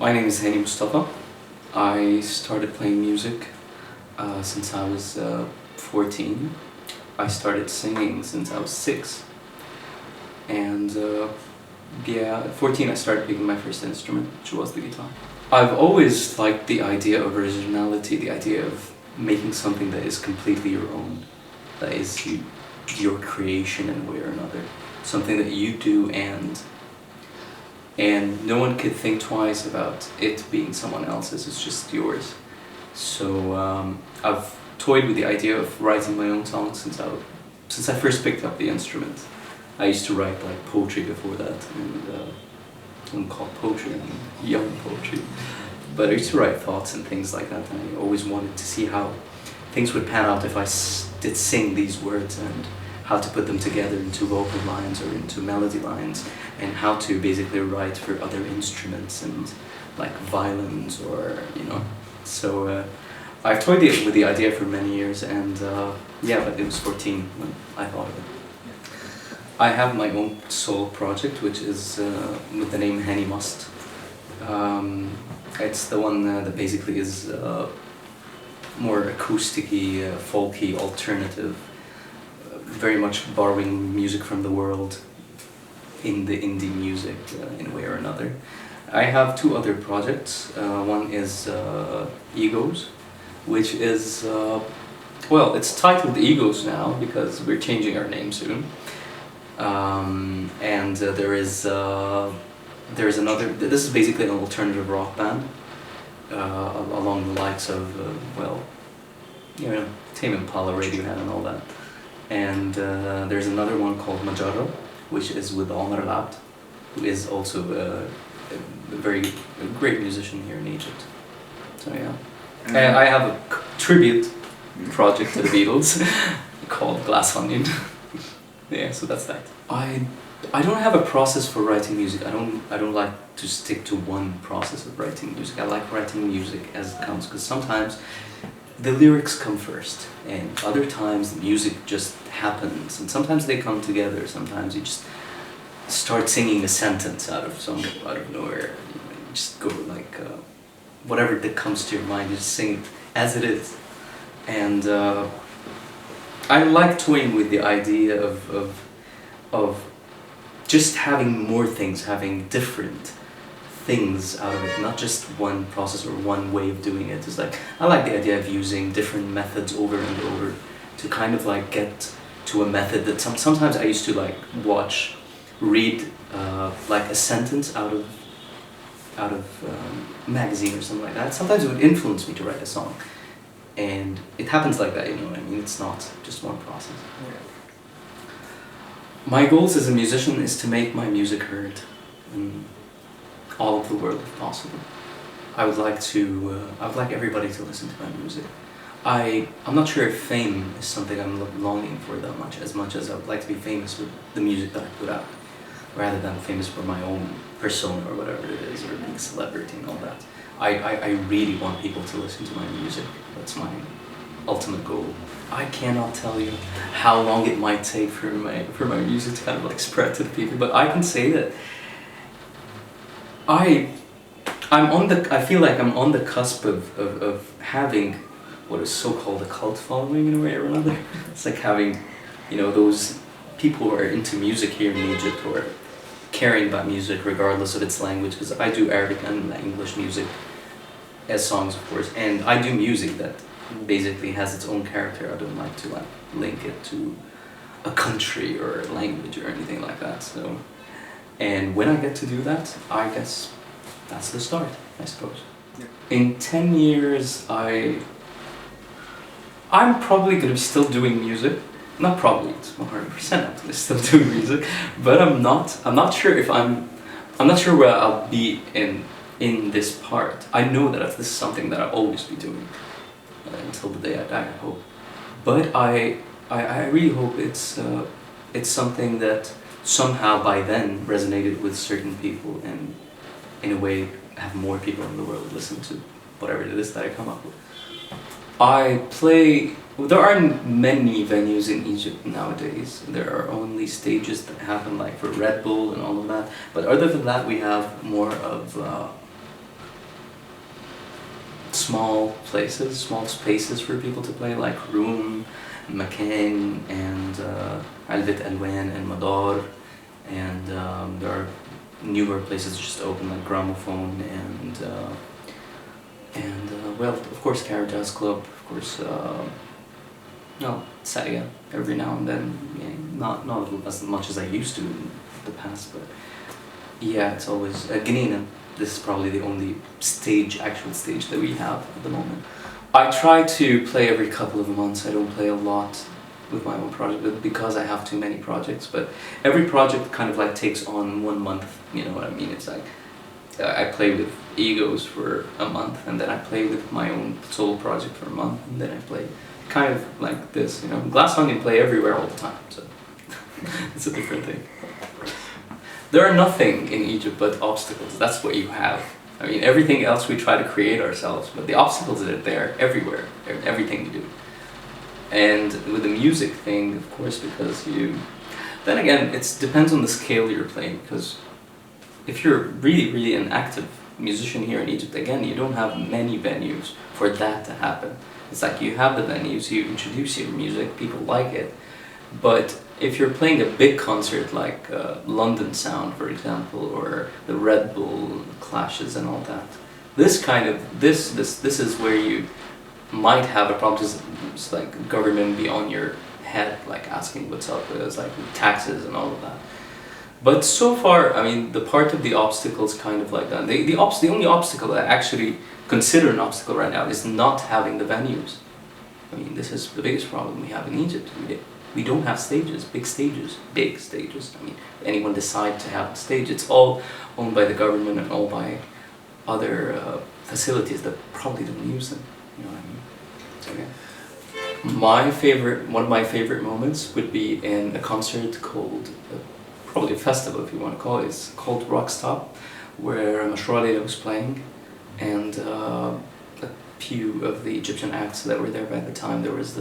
My name is Hany Mustafa. I started playing music since I was 14. I started singing since I was 6. And at 14 I started picking my first instrument, which was the guitar. I've always liked the idea of originality, the idea of making something that is completely your own, that is your creation in a way or another. Something that you do and no one could think twice about it being someone else's, it's just yours. So I've toyed with the idea of writing my own songs since I first picked up the instrument. I used to write like poetry before that, and I wouldn't call it poetry, I mean young poetry. But I used to write thoughts and things like that, and I always wanted to see how things would pan out if I did sing these words, and how to put them together into vocal lines or into melody lines, and how to basically write for other instruments and like violins or, you know. So I've toyed with the idea for many years, and but it was 14 when I thought of it. I have my own solo project, which is with the name HanyMust. It's the one that basically is more acoustic-y, folky, alternative, very much borrowing music from the world in the indie music in a way or another. I have two other projects. One is Egos, which is, it's titled Egos now because we're changing our name soon. There is another, this is basically an alternative rock band along the likes of, Tame Impala, Radiohead and all that. And there's another one called Majaro, which is with Omar Labd, who is also a very great musician here in Egypt. So yeah. And I have a tribute project to the Beatles called Glass Onion. Yeah, so that's that. I don't have a process for writing music. I don't like to stick to one process of writing music. I like writing music as it comes, because sometimes the lyrics come first, and other times the music just happens, and sometimes they come together. Sometimes you just start singing a sentence out of nowhere. You just go like whatever that comes to your mind, you just sing it as it is. And I like toying with the idea of just having more things, having different things out of it, not just one process or one way of doing it. It's like, I like the idea of using different methods over and over to kind of like get to a method that sometimes I used to like read like a sentence out of magazine or something like that. Sometimes it would influence me to write a song. And it happens like that, you know what I mean? It's not just one process. Yeah. My goals as a musician is to make my music heard in all of the world if possible. I would like everybody to listen to my music. I'm not sure if fame is something I'm longing for that much as I would like to be famous with the music that I put out, rather than famous for my own persona or whatever it is, or being a celebrity and all that. I really want people to listen to my music. That's my ultimate goal. I cannot tell you how long it might take for my music to kind of like spread to the people, but I can say that I feel like I'm on the cusp of having what is so-called a cult following in a way or another. It's like having, those people who are into music here in Egypt, who are caring about music regardless of its language, because I do Arabic and English music as songs, of course, and I do music that basically has its own character. I don't like to like link it to a country or a language or anything like that. So, and when I get to do that, I guess that's the start, I suppose. Yeah. In 10 years, I'm probably going to be still doing music. Not probably, it's 100% I'm still doing music, but I'm not sure if I'm not sure where I'll be in this part. I know that this is something that I'll always be doing until the day I die, I hope. But I really hope it's something that somehow by then resonated with certain people, and in a way have more people in the world listen to whatever it is that I come up with. There aren't many venues in Egypt nowadays. There are only stages that happen like for Red Bull and all of that. But other than that, we have more of small places, small spaces for people to play, like Room, Makan, and Alvet Alwan and Madar, and there are newer places just open like Gramophone and well, of course, Carrot Jazz Club, of course. No, Sadia every now and then. Yeah, not as much as I used to in the past, but yeah, it's always Ganina. This is probably the only actual stage that we have at the moment. I try to play every couple of months. I don't play a lot with my own project because I have too many projects. But every project kind of like takes on 1 month. You know what I mean? It's like I play with Egos for a month, and then I play with my own solo project for a month, and then I play kind of like this. You know, Glass Onion play everywhere all the time, so it's a different thing. There are nothing in Egypt but obstacles. That's what you have. I mean, everything else we try to create ourselves, but the obstacles are there everywhere, everything you do. And with the music thing, of course, because then again, it depends on the scale you're playing, because if you're really an active musician here in Egypt, again, you don't have many venues for that to happen. It's like you have the venues, you introduce your music, people like it, but if you're playing a big concert like London Sound, for example, or the Red Bull clashes and all that, this is where you might have a problem. It's like government be on your head, like asking what's up. It's like taxes and all of that. But so far, I mean, the part of the obstacles kind of like that. The only obstacle that I actually consider an obstacle right now is not having the venues. I mean, this is the biggest problem we have in Egypt. We don't have stages, big stages. I mean, anyone decide to have a stage, it's all owned by the government and all by other facilities that probably don't use them. You know what I mean? Okay. One of my favorite moments would be in a concert called, probably a festival if you want to call it. It's called Rockstop, where Mashroua was playing, and a few of the Egyptian acts that were there by the time. There was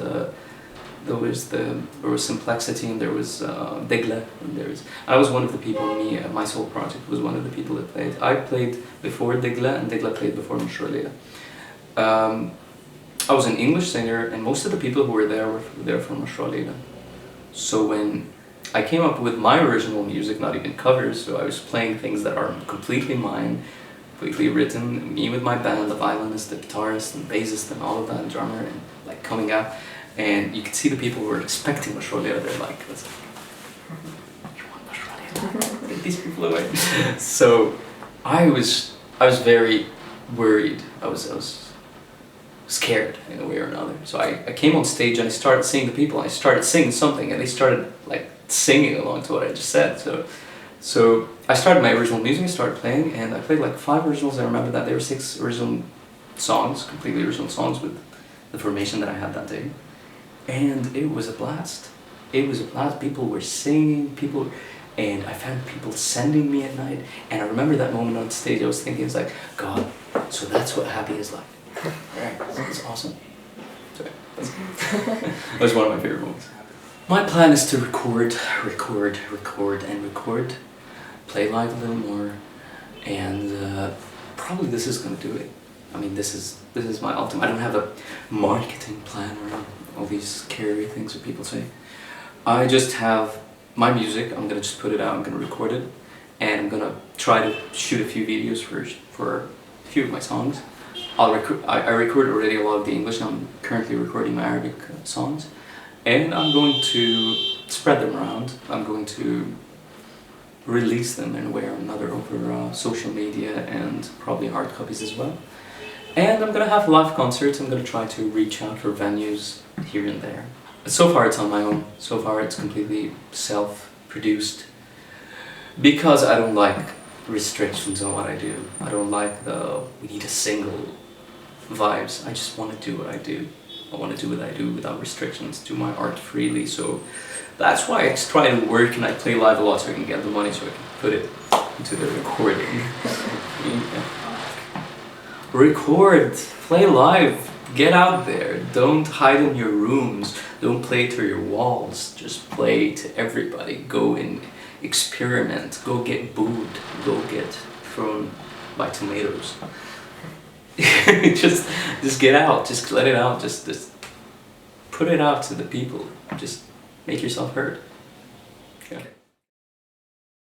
Simplexity, and there was Degla, and I was one of the people. My sole project was one of the people that played. I played before Degla, and Degla played before Mashroua. I was an English singer, and most of the people who were there from Mashroua. So when I came up with my original music, not even covers, so I was playing things that are completely mine, completely written, me with my band, the violinist, the guitarist, and bassist, and all of that, and drummer, and like coming out. And you could see the people who were expecting Mashroua. They're like, "You want Mashroua? Get these people away!" So I was very worried. I was scared in a way or another. So I came on stage and I started seeing the people. I started singing something, and they started like singing along to what I just said. So I started my original music. I started playing, and I played like 5 originals. I remember that there were 6 original songs, completely original songs with the formation that I had that day. And it was a blast. It was a blast. People were singing, and I found people sending me at night. And I remember that moment on stage, I was thinking, it's like, God, so that's what happy is like. Alright, that's awesome. Sorry. That was one of my favorite moments. My plan is to record, play live a little more, and probably this is going to do it. I mean, this is my ultimate. I don't have a marketing plan or all these scary things that people say. I just have my music. I'm gonna just put it out. I'm gonna record it, and I'm gonna try to shoot a few videos for a few of my songs. I record already a lot of the English. I'm currently recording my Arabic songs, and I'm going to spread them around. I'm going to release them in a way or another over social media and probably hard copies as well. And I'm gonna have live concerts. I'm gonna try to reach out for venues here and there. So far it's on my own. So far it's completely self-produced, because I don't like restrictions on what I do. I don't like we need a single vibes. I just want to do what I do. I want to do what I do without restrictions, do my art freely. So that's why I try to work and I play live a lot, so I can get the money, so I can put it into the recording. Yeah. Record, play live, get out there. Don't hide in your rooms. Don't play to your walls. Just play to everybody. Go and experiment. Go get booed. Go get thrown by tomatoes. just get out, just let it out, just put it out to the people, just make yourself heard. Yeah.